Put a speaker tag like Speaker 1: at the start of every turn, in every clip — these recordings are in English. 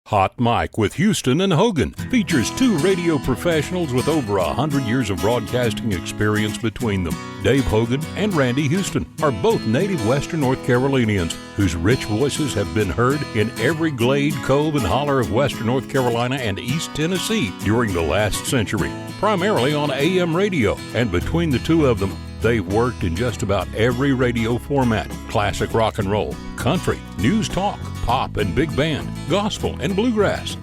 Speaker 1: Hot Mic with Houston and Hogan features two radio professionals with over 100 years of broadcasting experience between them. Dave Hogan and Randy Houston are both native Western North Carolinians whose rich voices have been heard in every glade, cove, and holler of Western North Carolina and East Tennessee during the last century, primarily on AM radio. And between the two of them, they've worked in just about every radio format: classic rock and roll, country, news talk, pop and big band, gospel and bluegrass.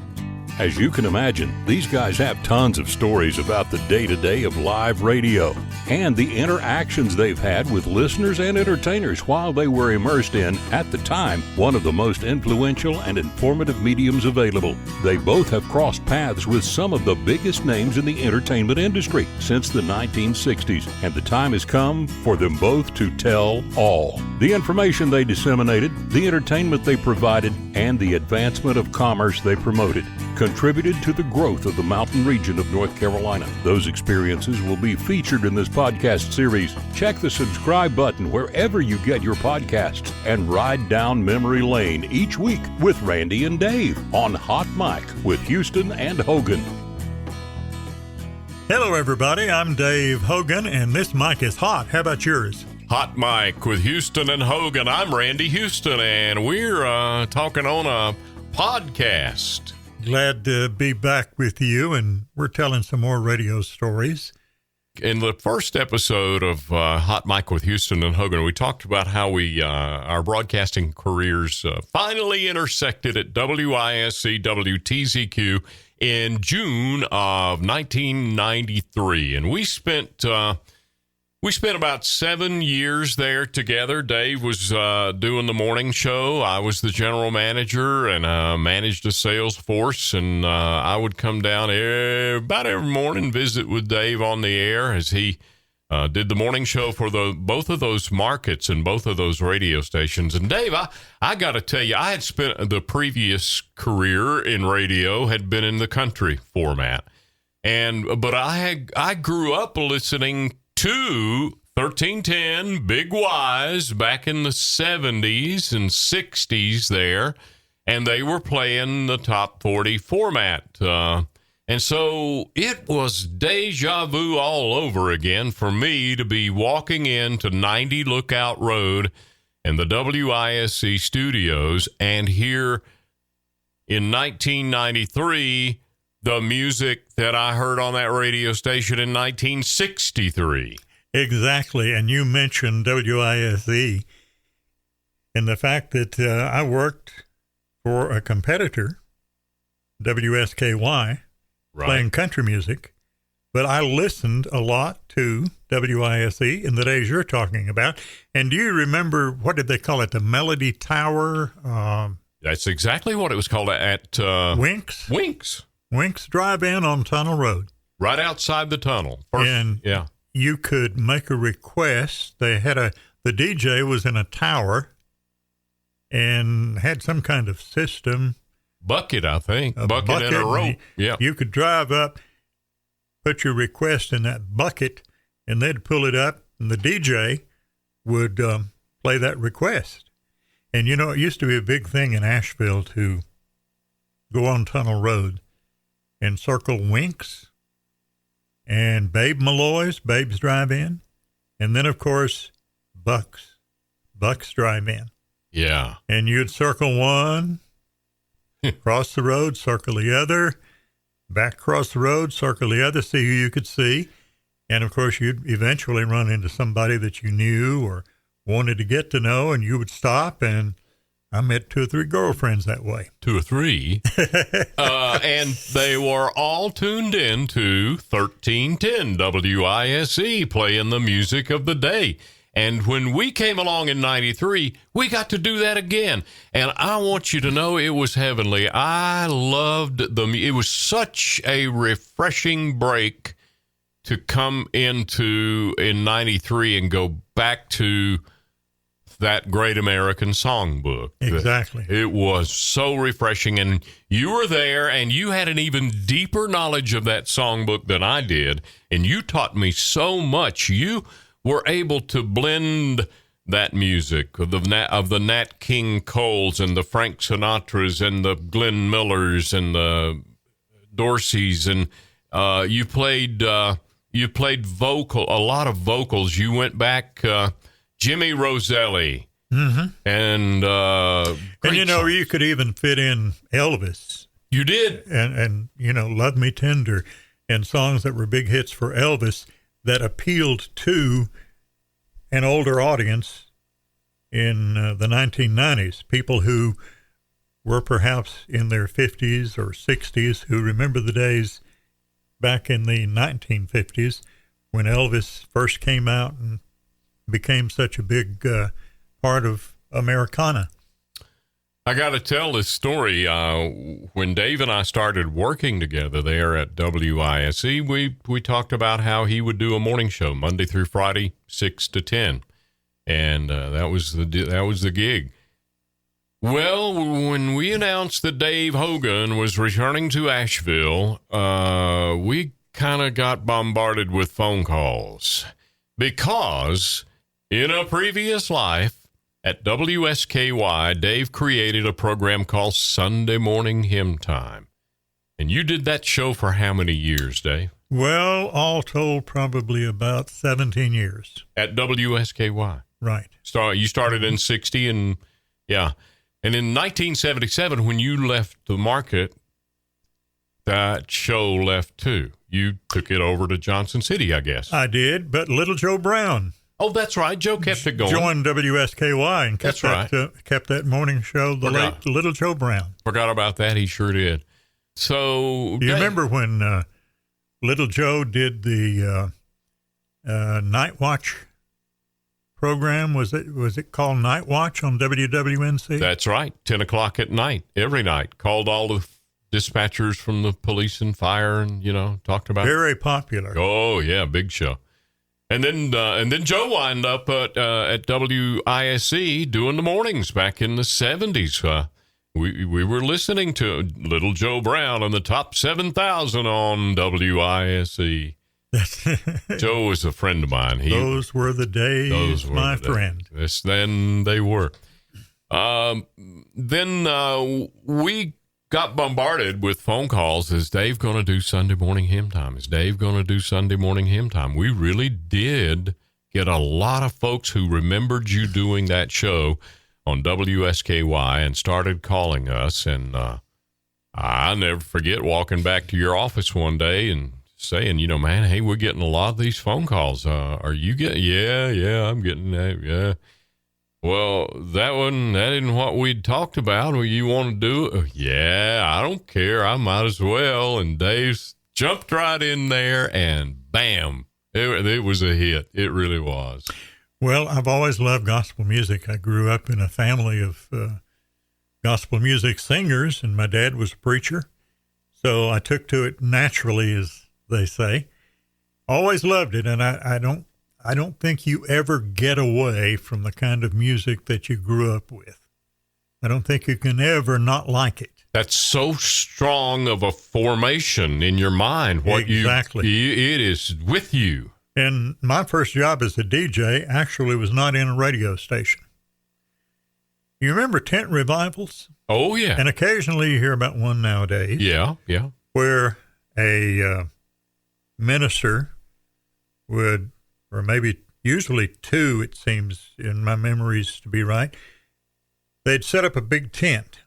Speaker 1: As you can imagine, these guys have tons of stories about the day-to-day of live radio and the interactions they've had with listeners and entertainers while they were immersed in, at the time, one of the most influential and informative mediums available. They both have crossed paths with some of the biggest names in the entertainment industry since the 1960s, and the time has come for them both to tell all. The information they disseminated, the entertainment they provided, and the advancement of commerce they promoted contributed to the growth of the mountain region of North Carolina. Those experiences will be featured in this podcast series. Check the subscribe button wherever you get your podcasts and ride down memory lane each week with Randy and Dave on Hot Mic with Houston and Hogan.
Speaker 2: Hello, everybody. I'm Dave Hogan, and this mic is hot. How about yours?
Speaker 3: Hot Mic with Houston and Hogan. I'm Randy Houston, and we're talking on a podcast.
Speaker 2: Glad to be back with you, and we're telling some more radio stories.
Speaker 3: In the first episode of Hot Mic with Houston and Hogan, we talked about how our broadcasting careers finally intersected at WISC WTZQ in June of 1993, and we spent about 7 years there together. Dave was doing the morning show. I was the general manager and managed a sales force. And I would come down about every morning, visit with Dave on the air as he did the morning show for both of those markets and both of those radio stations. And Dave, I got to tell you, I had spent the previous career in radio, had been in the country format. But I grew up listening to 1310 Big Wise back in the 70s and 60s there, and they were playing the top 40 format. And so it was deja vu all over again for me to be walking into 90 Lookout Road and the WISC studios and hear in 1993 the music that I heard on that radio station in 1963.
Speaker 2: Exactly, and you mentioned WISE and the fact that I worked for a competitor, WSKY, right, playing country music, but I listened a lot to WISE in the days you're talking about. And do you remember, what did they call it, the Melody Tower?
Speaker 3: That's exactly what it was called at
Speaker 2: Winks?
Speaker 3: Winks
Speaker 2: Drive-In on Tunnel Road.
Speaker 3: Right outside the tunnel.
Speaker 2: Yeah. You could make a request. They had the DJ was in a tower and had some kind of system.
Speaker 3: Bucket, I think. Bucket and a rope. Yeah.
Speaker 2: You could drive up, put your request in that bucket, and they'd pull it up, and the DJ would play that request. And, you know, it used to be a big thing in Asheville to go on Tunnel Road and circle Winks and Babe Malloy's, Babe's Drive-In, and then, of course, Buck's Drive-In.
Speaker 3: Yeah.
Speaker 2: And you'd circle one, cross the road, circle the other, back across the road, circle the other, see who you could see. And, of course, you'd eventually run into somebody that you knew or wanted to get to know, and you would stop, and I met 2 or 3 girlfriends that way.
Speaker 3: 2 or 3. And they were all tuned in to 1310 WISE, playing the music of the day. And when we came along in 93, we got to do that again. And I want you to know it was heavenly. I loved it was such a refreshing break to come into in 93 and go back to that great American songbook.
Speaker 2: Exactly.
Speaker 3: It was so refreshing, and you were there, and you had an even deeper knowledge of that songbook than I did, and you taught me so much. You were able to blend that music of the Nat King Coles and the Frank Sinatras and the Glenn Millers and the Dorseys, and you played a lot of vocals. You went back, Jimmy Roselli, and you could even fit in Elvis.
Speaker 2: You did, and Love Me Tender, and songs that were big hits for Elvis that appealed to an older audience in the 1990s, people who were perhaps in their 50s or 60s, who remember the days back in the 1950s when Elvis first came out and became such a big part of Americana.
Speaker 3: I got to tell this story. When Dave and I started working together there at WISE, we talked about how he would do a morning show Monday through Friday, 6 to 10, and that was the gig. Well, when we announced that Dave Hogan was returning to Asheville, we kind of got bombarded with phone calls because in a previous life, at WSKY, Dave created a program called Sunday Morning Hymn Time. And you did that show for how many years, Dave?
Speaker 2: Well, all told, probably about 17 years.
Speaker 3: At WSKY.
Speaker 2: Right.
Speaker 3: You started in 60 and, yeah. And in 1977, when you left the market, that show left too. You took it over to Johnson City, I guess.
Speaker 2: I did, but Little Joe Brown.
Speaker 3: Oh, that's right. Joe kept it going.
Speaker 2: Joined WSKY and kept that morning show, late Little Joe Brown.
Speaker 3: Forgot about that. He sure did. So,
Speaker 2: you remember when Little Joe did the Night Watch program? Was it called Night Watch on WWNC?
Speaker 3: That's right. 10 o'clock at night, every night. Called all the dispatchers from the police and fire, and talked about
Speaker 2: very popular.
Speaker 3: Oh yeah, big show. And then Joe wound up at WISE doing the mornings back in the 70s. We were listening to Little Joe Brown and the Top 7,000 on WISE. Joe was a friend of mine.
Speaker 2: Those were the days, my friend.
Speaker 3: Yes, then they were. Then we got bombarded with phone calls. Is Dave going to do Sunday morning hymn time? Is Dave going to do Sunday morning hymn time? We really did get a lot of folks who remembered you doing that show on WSKY and started calling us. And I'll never forget walking back to your office one day and saying, man, hey, we're getting a lot of these phone calls. Are you getting? Yeah, I'm getting that. Yeah. Well, that isn't what we'd talked about. Well, you want to do it? Yeah, I don't care. I might as well. And Dave jumped right in there, and bam, it was a hit. It really was.
Speaker 2: Well, I've always loved gospel music. I grew up in a family of gospel music singers, and my dad was a preacher. So I took to it naturally, as they say. Always loved it, and I don't think you ever get away from the kind of music that you grew up with. I don't think you can ever not like it.
Speaker 3: That's so strong of a formation in your mind.
Speaker 2: Exactly.
Speaker 3: It is with you.
Speaker 2: And my first job as a DJ actually was not in a radio station. You remember tent revivals?
Speaker 3: Oh, yeah.
Speaker 2: And occasionally you hear about one nowadays.
Speaker 3: Yeah.
Speaker 2: Where a minister would, or maybe usually two, it seems in my memories to be right, they'd set up a big tent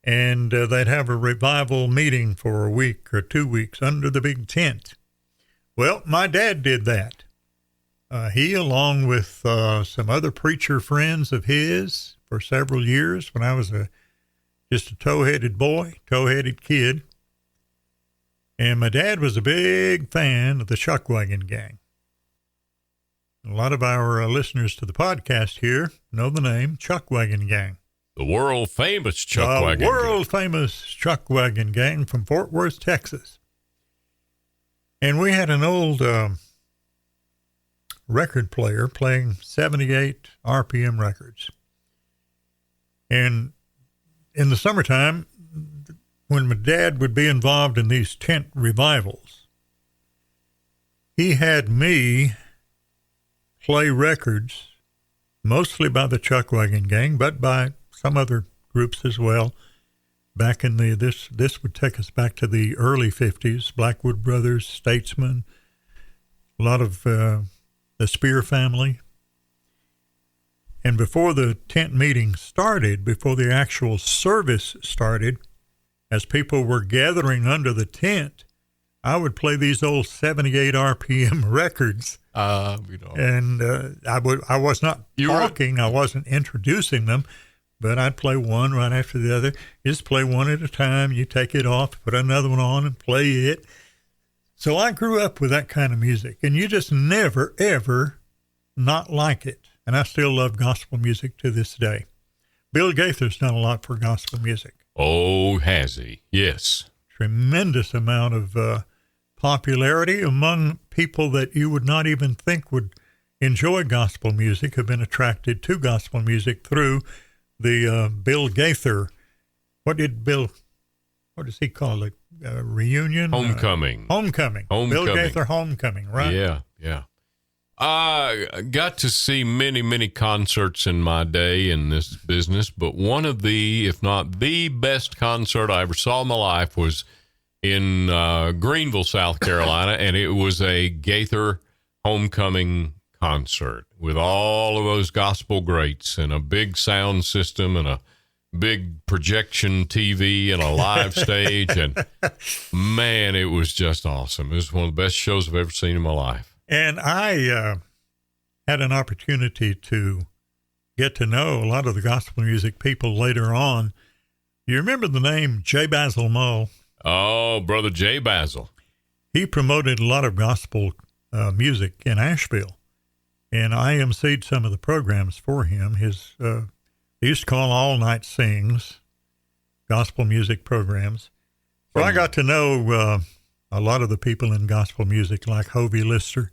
Speaker 2: and they'd have a revival meeting for a week or 2 weeks under the big tent. Well, my dad did that. He, along with some other preacher friends of his for several years when I was just a tow-headed kid. And my dad was a big fan of the Chuckwagon Gang. A lot of our listeners to the podcast here know the name Chuckwagon Gang.
Speaker 3: The world-famous Chuckwagon Gang.
Speaker 2: The world-famous Chuckwagon Gang from Fort Worth, Texas. And we had an old record player playing 78 RPM records. And in the summertime, when my dad would be involved in these tent revivals, he had me play records mostly by the Chuckwagon Gang, but by some other groups as well. Back in this would take us back to the early 50s, Blackwood Brothers, Statesman, a lot of the Spear family. And before the tent meeting started, before the actual service started, as people were gathering under the tent, I would play these old 78 RPM records. And I was not talking, I wasn't introducing them, but I'd play one right after the other. You just play one at a time. You take it off, put another one on, and play it. So I grew up with that kind of music, and you just never, ever not like it. And I still love gospel music to this day. Bill Gaither's done a lot for gospel music.
Speaker 3: Oh, has he? Yes.
Speaker 2: Tremendous amount of popularity among people that you would not even think would enjoy gospel music, have been attracted to gospel music through the Bill Gaither. What does he call it? Reunion?
Speaker 3: Homecoming.
Speaker 2: Homecoming. Bill Gaither Homecoming, right?
Speaker 3: Yeah. I got to see many, many concerts in my day in this business, but one of the, if not the best concert I ever saw in my life was in Greenville, South Carolina, and it was a Gaither Homecoming concert with all of those gospel greats and a big sound system and a big projection TV and a live stage. And man, it was just awesome. It was one of the best shows I've ever seen in my life.
Speaker 2: And I had an opportunity to get to know a lot of the gospel music people later on. You remember the name J. Basil Mull?
Speaker 3: Oh, Brother J. Basil.
Speaker 2: He promoted a lot of gospel music in Asheville, and I emceed some of the programs for him. His they used to call all-night sings, gospel music programs. So I got to know a lot of the people in gospel music, like Hovey Lister,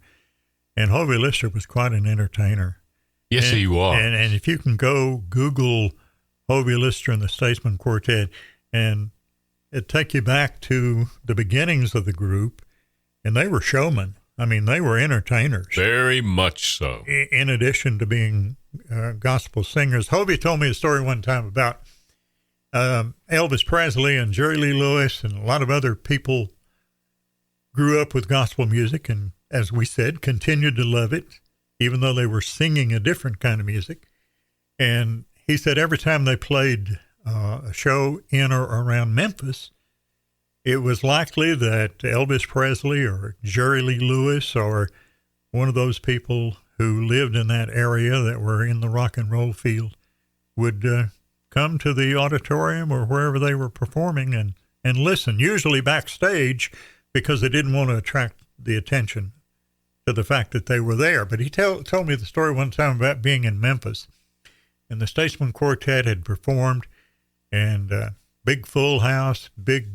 Speaker 2: and Hovey Lister was quite an entertainer.
Speaker 3: Yes, he was.
Speaker 2: And if you can go Google Hovey Lister and the Statesman Quartet, and it'd take you back to the beginnings of the group, and they were showmen. I mean, they were entertainers.
Speaker 3: Very much so.
Speaker 2: In addition to being gospel singers. Hovey told me a story one time about Elvis Presley and Jerry Lee Lewis and a lot of other people grew up with gospel music and, as we said, continued to love it, even though they were singing a different kind of music. And he said every time they played a show in or around Memphis, it was likely that Elvis Presley or Jerry Lee Lewis or one of those people who lived in that area that were in the rock and roll field would come to the auditorium or wherever they were performing and listen, usually backstage, because they didn't want to attract the attention to the fact that they were there. But he told me the story one time about being in Memphis, and the Statesman Quartet had performed, and big full house, big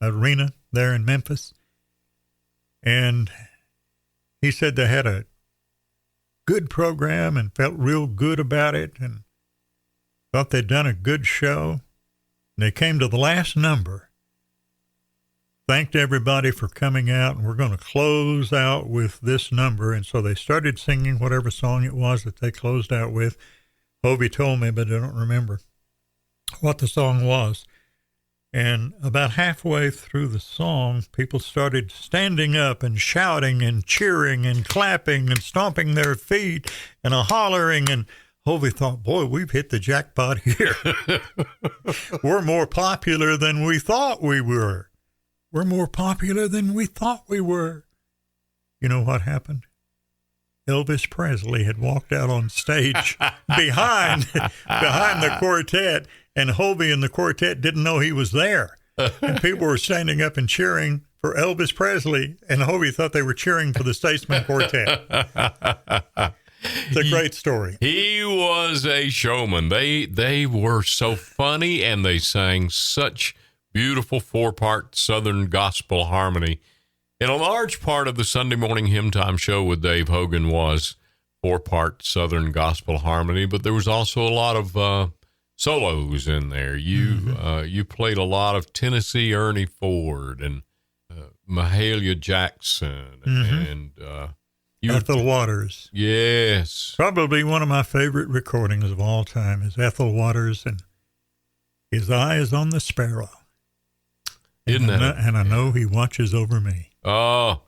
Speaker 2: arena there in Memphis. And he said they had a good program and felt real good about it and thought they'd done a good show. And they came to the last number, thanked everybody for coming out, and we're going to close out with this number. And so they started singing whatever song it was that they closed out with. Hovey told me, but I don't remember what the song was. And about halfway through the song, people started standing up and shouting and cheering and clapping and stomping their feet and hollering. And Hovey thought, boy, we've hit the jackpot here. We're more popular than we thought we were. We're more popular than we thought we were. You know what happened? Elvis Presley had walked out on stage behind the quartet, and Hovey and the quartet didn't know he was there. And people were standing up and cheering for Elvis Presley, and Hovey thought they were cheering for the Statesman Quartet. It's a great story.
Speaker 3: He was a showman. They were so funny, and they sang such beautiful four-part Southern gospel harmony. And a large part of the Sunday morning hymn time show with Dave Hogan was four-part Southern gospel harmony, but there was also a lot of solos in there. You played a lot of Tennessee Ernie Ford and Mahalia Jackson and
Speaker 2: Ethel Waters.
Speaker 3: Yes.
Speaker 2: Probably one of my favorite recordings of all time is Ethel Waters and His Eye is on the Sparrow.
Speaker 3: Isn't that?
Speaker 2: And I know he watches over me.
Speaker 3: Oh,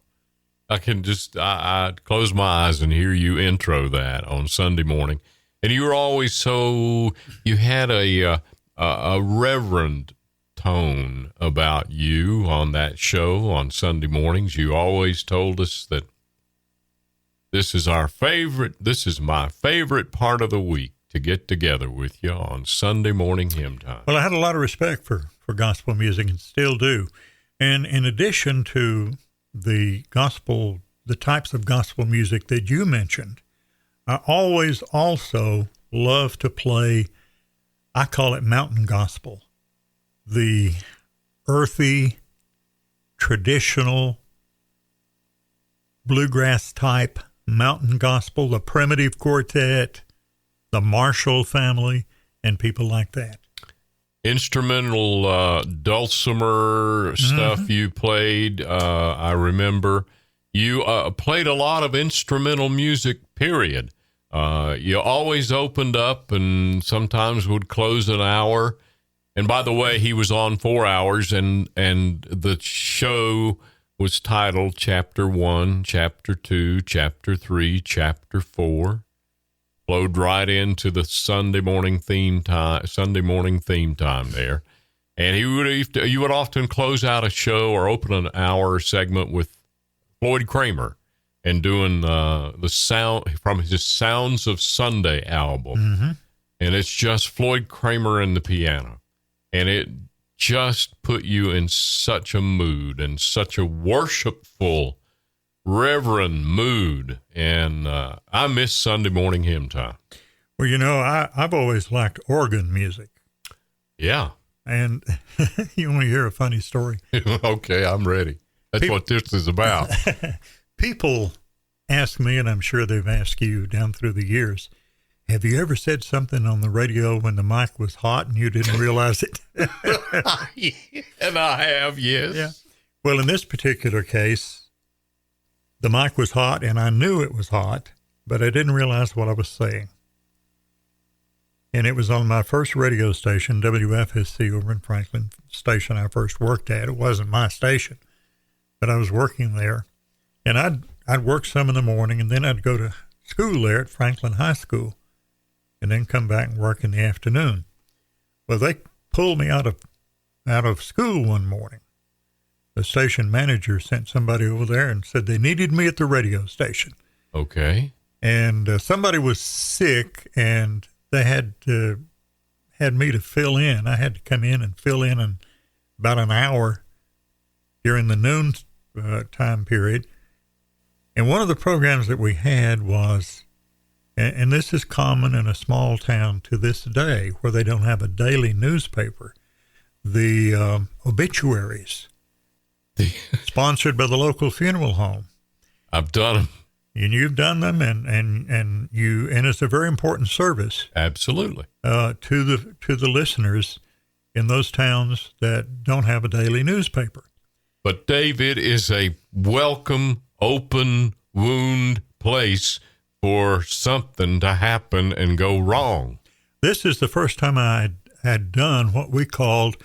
Speaker 3: I can just, I close my eyes and hear you intro that on Sunday morning. And you were always you had a reverend tone about you on that show on Sunday mornings. You always told us that this is my favorite part of the week to get together with you on Sunday morning hymn time.
Speaker 2: Well, I had a lot of respect for gospel music and still do. And in addition to the types of gospel music that you mentioned, I always also love to play, I call it mountain gospel, the earthy, traditional, bluegrass type mountain gospel, the Primitive Quartet, the Marshall family, and people like that.
Speaker 3: Instrumental dulcimer stuff you played. I remember you played a lot of instrumental music, period. You always opened up and sometimes would close an hour. And by the way, he was on 4 hours, and the show was titled Chapter 1, Chapter 2, Chapter 3, Chapter 4. Flowed right into the Sunday morning theme time there. And you would often close out a show or open an hour segment with Floyd Kramer and doing the sound from his Sounds of Sunday album. Mm-hmm. And it's just Floyd Kramer and the piano. And it just put you in such a mood and such a worshipful, reverend mood. And I miss Sunday morning hymn time.
Speaker 2: Well, you know, I've always liked organ music.
Speaker 3: Yeah.
Speaker 2: And you want to hear a funny story?
Speaker 3: Okay, I'm ready. That's what this is about.
Speaker 2: People ask me, and I'm sure they've asked you down through the years, have you ever said something on the radio when the mic was hot and you didn't realize it?
Speaker 3: And I have, yes.
Speaker 2: Yeah. Well, in this particular case, the mic was hot and I knew it was hot, but I didn't realize what I was saying. And it was on my first radio station, WFSC over in Franklin, station I first worked at. It wasn't my station, but I was working there. And I'd work some in the morning, and then I'd go to school there at Franklin High School, and then come back and work in the afternoon. Well, they pulled me out of school one morning. The station manager sent somebody over there and said they needed me at the radio station.
Speaker 3: Okay.
Speaker 2: And somebody was sick, and they had me to fill in. I had to come in and fill in about an hour during the noon time period. And one of the programs that we had was, and this is common in a small town to this day where they don't have a daily newspaper, the obituaries, sponsored by the local funeral home.
Speaker 3: I've done them.
Speaker 2: And you've done them, and it's a very important service.
Speaker 3: Absolutely.
Speaker 2: To the listeners in those towns that don't have a daily newspaper.
Speaker 3: But Dave, it is a welcome, open wound place for something to happen and go wrong.
Speaker 2: This is the first time I had done what we called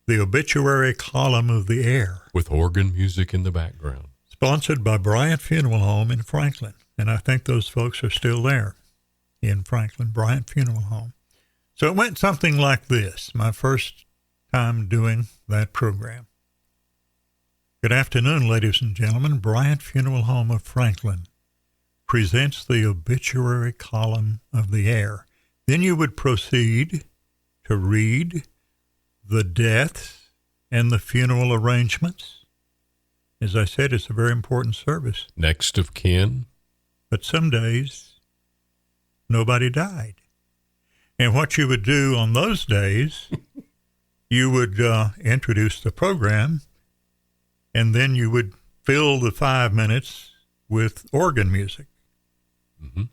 Speaker 2: the obituary column of the air.
Speaker 3: With organ music in the background.
Speaker 2: Sponsored by Bryant Funeral Home in Franklin. And I think those folks are still there in Franklin, Bryant Funeral Home. So it went something like this, my first time doing that program. Good afternoon, ladies and gentlemen. Bryant Funeral Home of Franklin presents the obituary column of the air. Then you would proceed to read the deaths and the funeral arrangements. As I said, it's a very important service.
Speaker 3: Next of kin.
Speaker 2: But some days, nobody died. And what you would do on those days, you would introduce the program, and then you would fill the 5 minutes with organ music.
Speaker 3: Mm-hmm.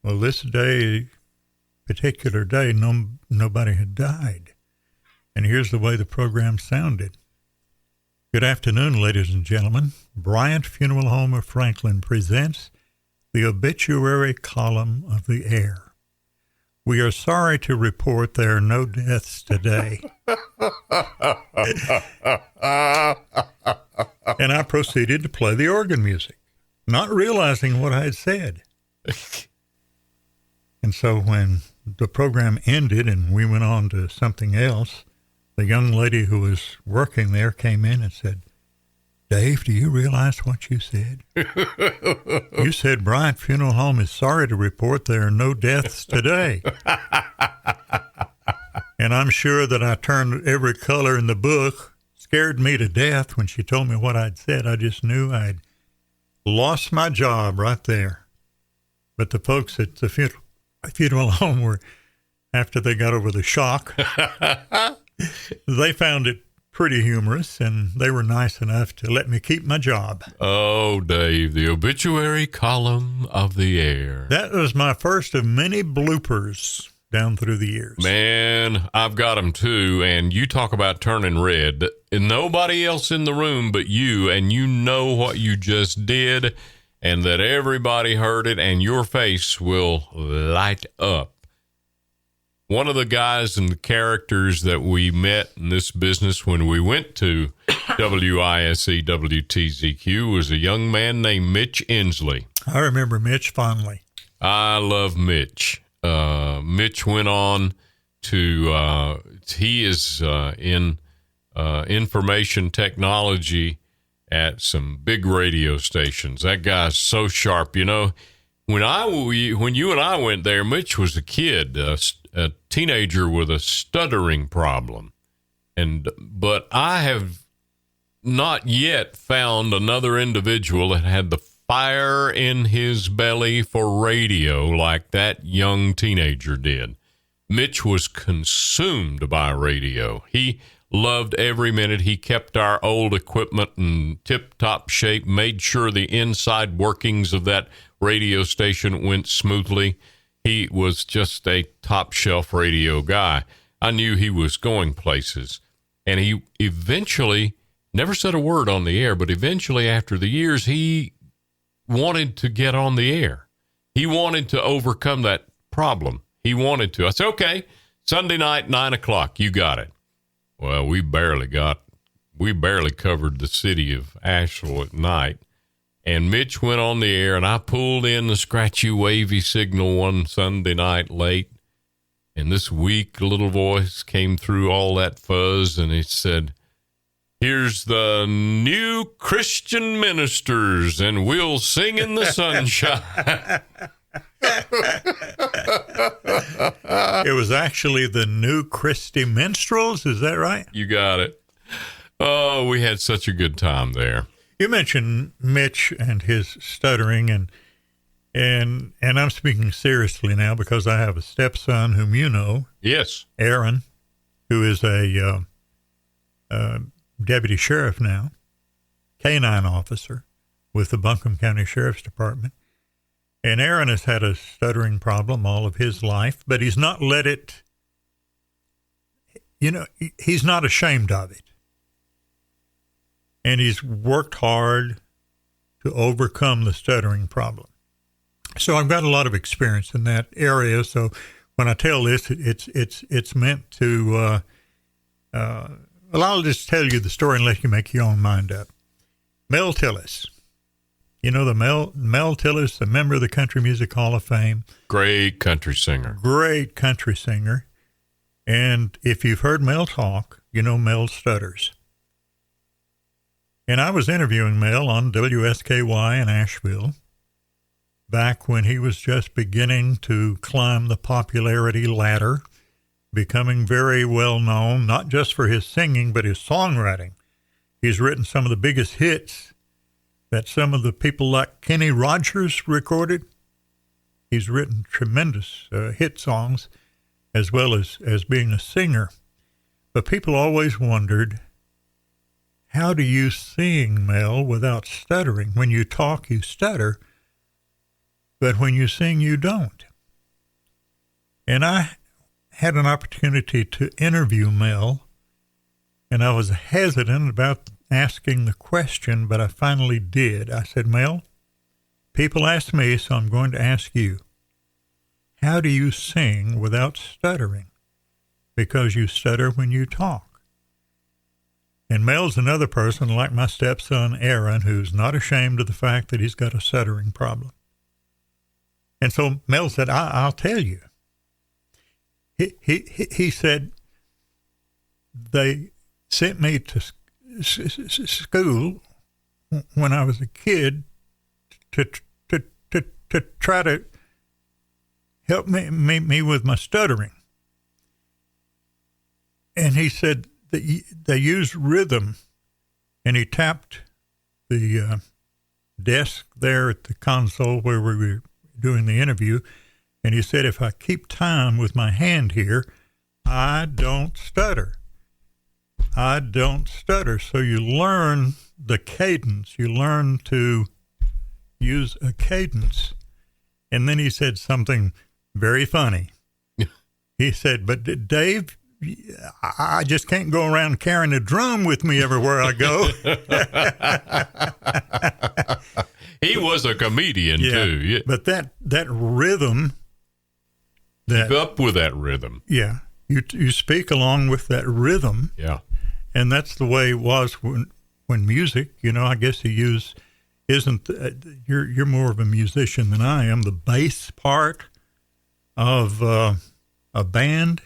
Speaker 2: Well, this particular day, nobody had died. And here's the way the program sounded. Good afternoon, ladies and gentlemen. Bryant Funeral Home of Franklin presents the obituary column of the air. We are sorry to report there are no deaths today. And I proceeded to play the organ music, not realizing what I had said. And so when the program ended and we went on to something else, the young lady who was working there came in and said, "Dave, do you realize what you said? You said Bryant Funeral Home is sorry to report there are no deaths today." And I'm sure that I turned every color in the book. Scared me to death when she told me what I'd said. I just knew I'd lost my job right there. But the folks at the funeral home were, after they got over the shock, they found it pretty humorous, and they were nice enough to let me keep my job.
Speaker 3: Oh, Dave, the obituary column of the air.
Speaker 2: That was my first of many bloopers down through the years.
Speaker 3: Man, I've got them too, and you talk about turning red. And nobody else in the room but you, and you know what you just did, and that everybody heard it, and your face will light up. One of the guys and the characters that we met in this business when we went to WISE WTZQ was a young man named Mitch Inslee.
Speaker 2: I remember Mitch fondly.
Speaker 3: I love Mitch. Mitch went on to, he is in information technology at some big radio stations. That guy's so sharp. You know, when you and I went there, Mitch was a kid, a teenager with a stuttering problem. But I have not yet found another individual that had the fire in his belly for radio like that young teenager did. Mitch was consumed by radio. He loved every minute. He kept our old equipment in tip-top shape, made sure the inside workings of that radio station went smoothly. He was just a top-shelf radio guy. I knew he was going places. And he eventually, never said a word on the air, but eventually after the years, he wanted to get on the air. He wanted to overcome that problem. He wanted to. I said, okay, Sunday night, 9 o'clock, you got it. Well, we barely covered the city of Asheville at night. And Mitch went on the air, and I pulled in the scratchy, wavy signal one Sunday night late. And this weak little voice came through all that fuzz, and it said, "Here's the new Christian ministers, and we'll sing in the sunshine."
Speaker 2: It was actually the New Christy Minstrels, is that right?
Speaker 3: You got it. Oh, we had such a good time there.
Speaker 2: You mentioned Mitch and his stuttering, and I'm speaking seriously now because I have a stepson whom you know.
Speaker 3: Yes.
Speaker 2: Aaron, who is a deputy sheriff now, canine officer with the Buncombe County Sheriff's Department. And Aaron has had a stuttering problem all of his life, but he's not let it, he's not ashamed of it. And he's worked hard to overcome the stuttering problem. So I've got a lot of experience in that area. So when I tell this, it's meant to, well, I'll just tell you the story and let you make your own mind up. Mel Tillis. You know the Mel Tillis, a member of the Country Music Hall of Fame.
Speaker 3: Great country singer.
Speaker 2: Great country singer. And if you've heard Mel talk, you know Mel stutters. And I was interviewing Mel on WSKY in Asheville back when he was just beginning to climb the popularity ladder, becoming very well known, not just for his singing, but his songwriting. He's written some of the biggest hits that some of the people like Kenny Rogers recorded. He's written tremendous hit songs as well as being a singer. But people always wondered, how do you sing, Mel, without stuttering? When you talk, you stutter, but when you sing, you don't. And I had an opportunity to interview Mel, and I was hesitant about asking the question, but I finally did. I said, Mel, people ask me, so I'm going to ask you. How do you sing without stuttering? Because you stutter when you talk. And Mel's another person, like my stepson Aaron, who's not ashamed of the fact that he's got a stuttering problem. And so Mel said, I'll tell you. He said, they sent me to school when I was a kid to try to help me with my stuttering. And he said that they used rhythm, and he tapped the desk there at the console where we were doing the interview, and he said, if I keep time with my hand here, I don't stutter. I don't stutter. So you learn the cadence. You learn to use a cadence. And then he said something very funny. He said, but Dave, I just can't go around carrying a drum with me everywhere I go.
Speaker 3: He was a comedian, too. Yeah.
Speaker 2: But that rhythm.
Speaker 3: Keep up with that rhythm.
Speaker 2: Yeah. You speak along with that rhythm.
Speaker 3: Yeah.
Speaker 2: And that's the way it was when music, I guess you're more of a musician than I am. The bass part of a band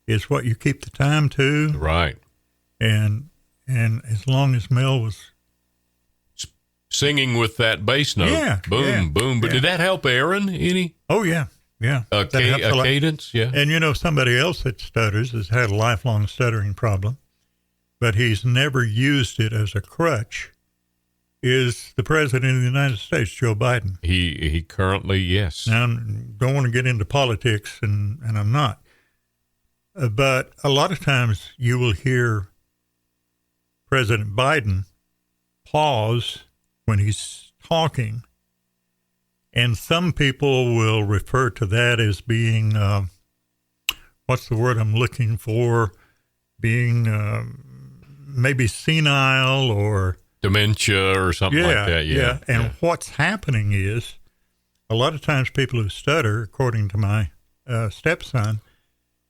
Speaker 2: is what you keep the time to.
Speaker 3: Right.
Speaker 2: And as long as Mel was
Speaker 3: singing with that bass note, boom. But did that help Aaron any?
Speaker 2: Oh, yeah. Yeah.
Speaker 3: A cadence? Yeah.
Speaker 2: And, somebody else that stutters has had a lifelong stuttering problem, but he's never used it as a crutch, is the President of the United States, Joe Biden.
Speaker 3: He currently, yes.
Speaker 2: Now, I don't want to get into politics, and I'm not. But a lot of times you will hear President Biden pause when he's talking, and some people will refer to that as being, what's the word I'm looking for, being maybe senile or
Speaker 3: dementia or something like that. Yeah.
Speaker 2: And what's happening is a lot of times people who stutter, according to my stepson,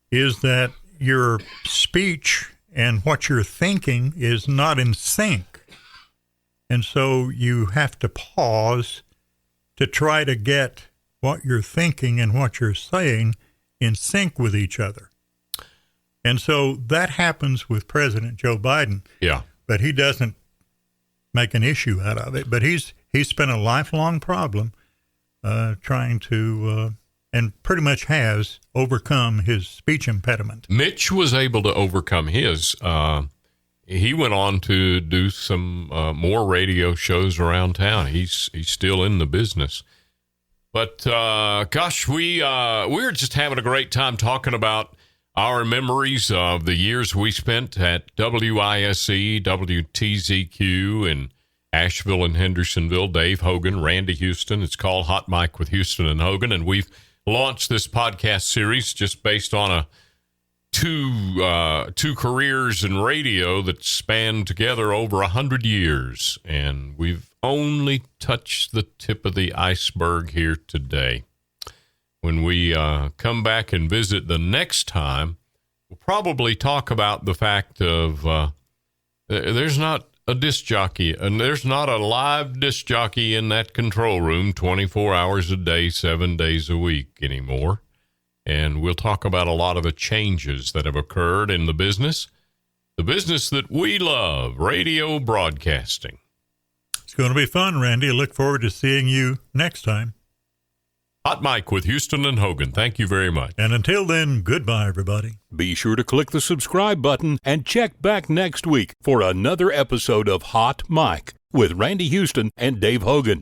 Speaker 2: is that your speech and what you're thinking is not in sync. And so you have to pause to try to get what you're thinking and what you're saying in sync with each other. And so that happens with President Joe Biden.
Speaker 3: Yeah.
Speaker 2: But he doesn't make an issue out of it. But he's spent a lifelong problem trying to, and pretty much has overcome his speech impediment.
Speaker 3: Mitch was able to overcome his. He went on to do some more radio shows around town. He's still in the business. But gosh, we're just having a great time talking about our memories of the years we spent at WISC, WTZQ, in Asheville and Hendersonville. Dave Hogan, Randy Houston. It's called Hot Mic with Houston and Hogan, and we've launched this podcast series just based on two careers in radio that span together over 100 years, and we've only touched the tip of the iceberg here today. When we come back and visit the next time, we'll probably talk about the fact of there's not a disc jockey, and there's not a live disc jockey in that control room 24 hours a day, 7 days a week anymore. And we'll talk about a lot of the changes that have occurred in the business that we love, radio broadcasting.
Speaker 2: It's going to be fun, Randy. I look forward to seeing you next time.
Speaker 3: Hot Mic with Houston and Hogan. Thank you very much.
Speaker 2: And until then, goodbye, everybody.
Speaker 1: Be sure to click the subscribe button and check back next week for another episode of Hot Mic with Randy Houston and Dave Hogan.